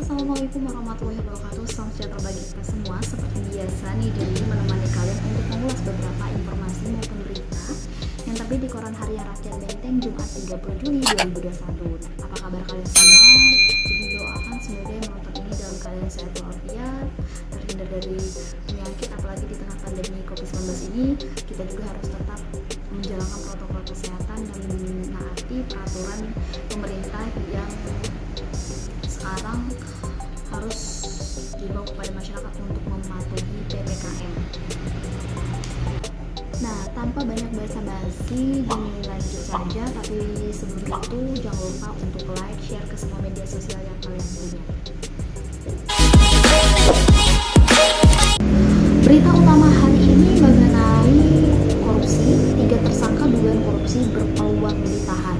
Assalamualaikum warahmatullahi wabarakatuh. Salam sejahtera bagi kita semua. Seperti biasa nih, Dewi menemani kalian untuk mengulas beberapa informasi maupun berita yang terbit di koran Harian Rakyat Benteng Jumat 30 Juli 2021. Apa kabar kalian semua? Jadi doakan semoga yang menonton ini dalam keadaan sehat walafiat, terhindar dari penyakit, apalagi di tengah pandemi COVID-19 ini. Kita juga harus tetap menjalankan protokol kesehatan dan menaati peraturan pemerintah yang sekarang harus dibawa kepada masyarakat untuk mematuhi PPKM. Nah, tanpa banyak basa-basi, lanjut saja. Tapi sebelum itu, jangan lupa untuk like, share ke semua media sosial yang kalian punya. Berita utama hari ini mengenai korupsi. 3 tersangka dugaan korupsi berpeluang ditahan.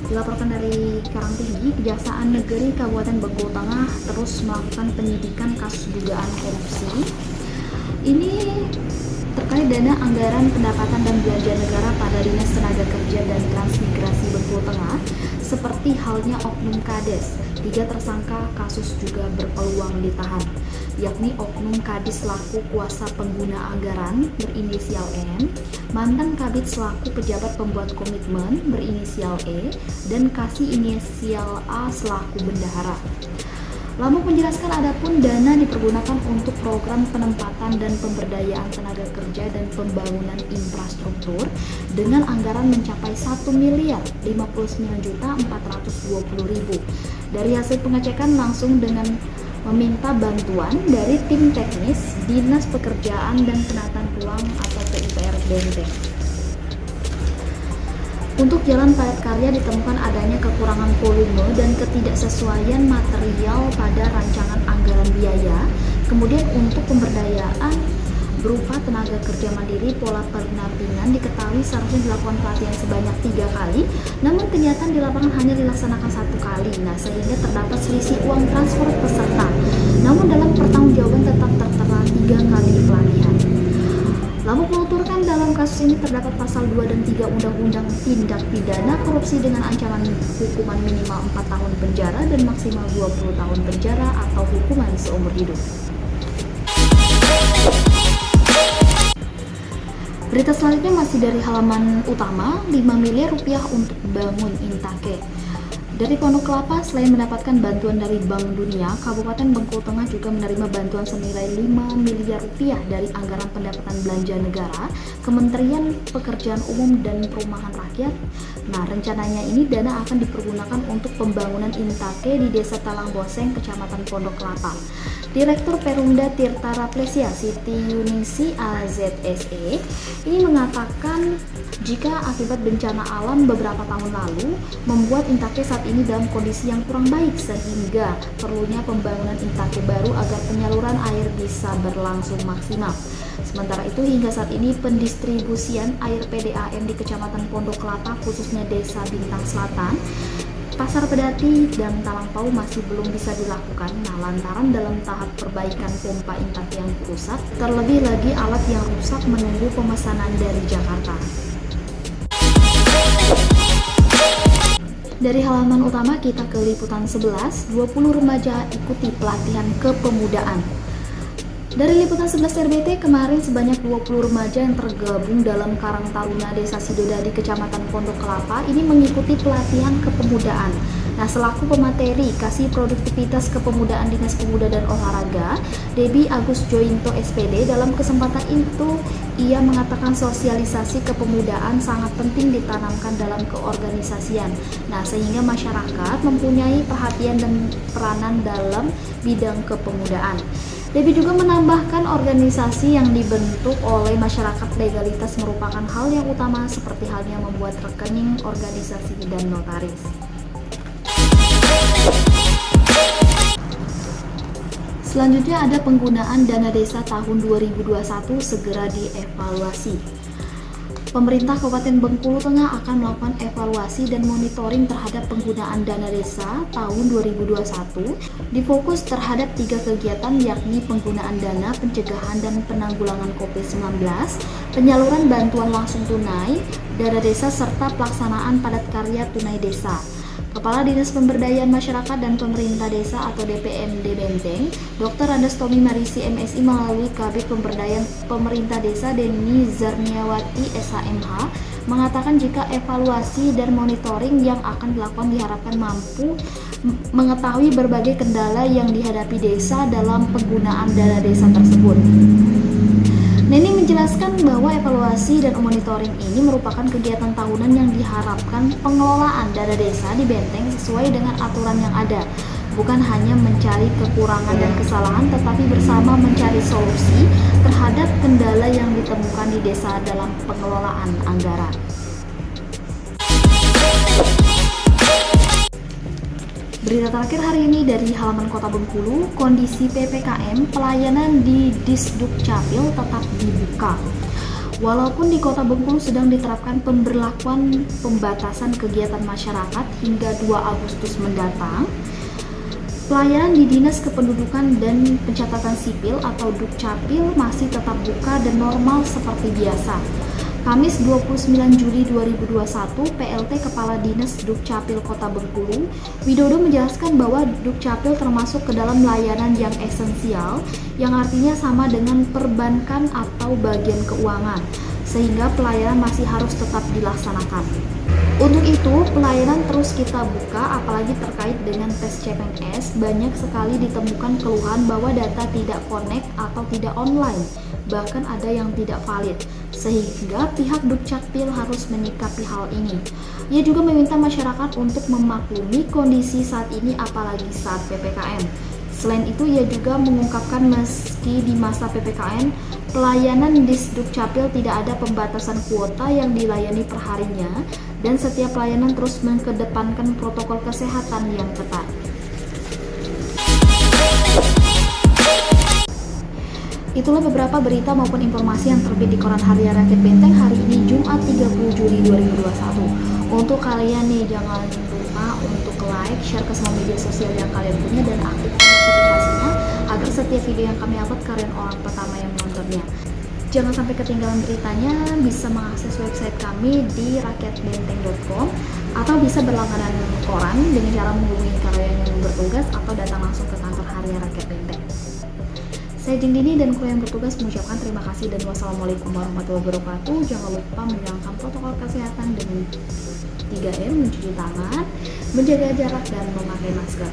Dilaporkan dari Karangtinggi, Kejaksaan Negeri Kabupaten Bengkulu Tengah terus melakukan penyidikan kasus dugaan korupsi. Ini terkait dana anggaran pendapatan dan belanja negara pada Dinas Tenaga Kerja dan Transmigrasi Bengkulu Tengah, seperti halnya Oknum Kades. 3 tersangka kasus juga berpeluang ditahan, yakni Oknum Kadis selaku kuasa pengguna anggaran berinisial N, mantan Kabid selaku pejabat pembuat komitmen berinisial E, dan Kasih inisial A selaku bendahara. Lalu menjelaskan adapun dana dipergunakan untuk program penempatan dan pemberdayaan tenaga kerja dan pembangunan infrastruktur dengan anggaran mencapai 1.059.420.000. Dari hasil pengecekan langsung dengan meminta bantuan dari tim teknis Dinas Pekerjaan dan Penataan Ruang atau PUPR Benteng. Untuk Jalan Padat Karya ditemukan adanya kekurangan volume dan ketidaksesuaian material pada rancangan anggaran biaya. Kemudian untuk pemberdayaan berupa tenaga kerja mandiri, pola pendampingan diketahui seharusnya dilakukan pelatihan sebanyak 3 kali, namun kenyataan di lapangan hanya dilaksanakan 1 kali. Nah, sehingga terdapat selisih uang transfer peserta. Namun dalam pertanggungjawaban tetap tertera 3 kali pelatihan. Lalu menuturkan dalam kasus ini terdapat pasal 2 dan 3 Undang-Undang Tindak Pidana Korupsi dengan ancaman hukuman minimal 4 tahun penjara dan maksimal 20 tahun penjara atau hukuman seumur hidup. Berita selanjutnya masih dari halaman utama, 5 miliar rupiah untuk bangun Intake. Dari Pondok Kelapa, selain mendapatkan bantuan dari Bank Dunia, Kabupaten Bengkulu Tengah juga menerima bantuan senilai 5 miliar rupiah dari Anggaran Pendapatan Belanja Negara, Kementerian Pekerjaan Umum dan Perumahan Rakyat. Nah, rencananya ini dana akan dipergunakan untuk pembangunan Intake di Desa Talang Boseng, Kecamatan Pondok Kelapa. Direktur Perumda Tirta Raplesia Siti Yunisi AZSE ini mengatakan jika akibat bencana alam beberapa tahun lalu membuat Intake saat ini dalam kondisi yang kurang baik, sehingga perlunya pembangunan Intake baru agar penyaluran air bisa berlangsung maksimal. Sementara itu hingga saat ini pendistribusian air PDAM di Kecamatan Pondok Kelapa khususnya Desa Bintang Selatan, Pasar Pedati, dan Talangpau masih belum bisa dilakukan. Nah, lantaran dalam tahap perbaikan pompa Intake yang rusak, terlebih lagi alat yang rusak menunggu pemesanan dari Jakarta. Dari halaman utama kita ke liputan 11, 20 remaja ikuti pelatihan kepemudaan. Dari liputan 11 RBT, kemarin sebanyak 20 remaja yang tergabung dalam Karang Taruna Desa Sidodadi Kecamatan Pondok Kelapa ini mengikuti pelatihan kepemudaan. Nah, selaku pemateri Kasih Produktivitas Kepemudaan Dinas Pemuda dan Olahraga, Debbie Agus Jointo SPD, dalam kesempatan itu ia mengatakan sosialisasi kepemudaan sangat penting ditanamkan dalam keorganisasian. Nah, sehingga masyarakat mempunyai perhatian dan peranan dalam bidang kepemudaan. Debbie juga menambahkan organisasi yang dibentuk oleh masyarakat legalitas merupakan hal yang utama seperti halnya membuat rekening organisasi dan notaris. Selanjutnya ada penggunaan dana desa tahun 2021 segera dievaluasi. Pemerintah Kabupaten Bengkulu Tengah akan melakukan evaluasi dan monitoring terhadap penggunaan dana desa tahun 2021, difokus terhadap 3 kegiatan yakni penggunaan dana pencegahan dan penanggulangan COVID-19, penyaluran bantuan langsung tunai, dana desa serta pelaksanaan padat karya tunai desa. Kepala Dinas Pemberdayaan Masyarakat dan Pemerintah Desa atau DPMD Benteng, Dr. Andes Tommy Marisi MSI melalui Kabid Pemberdayaan Pemerintah Desa Deni Zarniawati SHMH mengatakan jika evaluasi dan monitoring yang akan dilakukan diharapkan mampu mengetahui berbagai kendala yang dihadapi desa dalam penggunaan dana desa tersebut. Neni menjelaskan bahwa evaluasi dan monitoring ini merupakan kegiatan tahunan yang diharapkan pengelolaan dana desa di Benteng sesuai dengan aturan yang ada, bukan hanya mencari kekurangan dan kesalahan, tetapi bersama mencari solusi terhadap kendala yang ditemukan di desa dalam pengelolaan anggaran. Berita terakhir hari ini dari halaman Kota Bengkulu, kondisi PPKM pelayanan di Disdukcapil tetap dibuka. Walaupun di Kota Bengkulu sedang diterapkan pemberlakuan pembatasan kegiatan masyarakat hingga 2 Agustus mendatang, pelayanan di Dinas Kependudukan dan Pencatatan Sipil atau Dukcapil masih tetap buka dan normal seperti biasa. Kamis 29 Juli 2021, PLT Kepala Dinas Dukcapil Kota Bengkulu, Widodo menjelaskan bahwa Dukcapil termasuk ke dalam layanan yang esensial, yang artinya sama dengan perbankan atau bagian keuangan, sehingga pelayanan masih harus tetap dilaksanakan. Untuk itu, pelayanan terus kita buka, apalagi terkait dengan tes CPNS, banyak sekali ditemukan keluhan bahwa data tidak connect atau tidak online, bahkan ada yang tidak valid, sehingga pihak Dukcapil harus menyikapi hal ini. Ia juga meminta masyarakat untuk memaklumi kondisi saat ini, apalagi saat PPKM. Selain itu, ia juga mengungkapkan meski di masa PPKM, pelayanan di Dukcapil tidak ada pembatasan kuota yang dilayani perharinya, dan setiap pelayanan terus mengedepankan protokol kesehatan yang ketat. Itulah beberapa berita maupun informasi yang terbit di Koran Harian Rakyat Benteng hari ini Jumat 30 Juli 2021. Untuk kalian nih, jangan lupa untuk like, share ke semua media sosial yang kalian punya, dan aktifkan notifikasinya agar setiap video yang kami upload kalian orang pertama yang menontonnya. Jangan sampai ketinggalan beritanya, bisa mengakses website kami di rakyatbenteng.com atau bisa berlangganan koran dengan cara menghubungi karyawan yang bertugas atau datang langsung ke kantor Harian Rakyat Benteng. Saya Jeng Dini dan kru yang bertugas mengucapkan terima kasih dan wassalamualaikum warahmatullahi wabarakatuh. Jangan lupa menjalankan protokol kesehatan dengan 3M, mencuci tangan, menjaga jarak, dan memakai masker.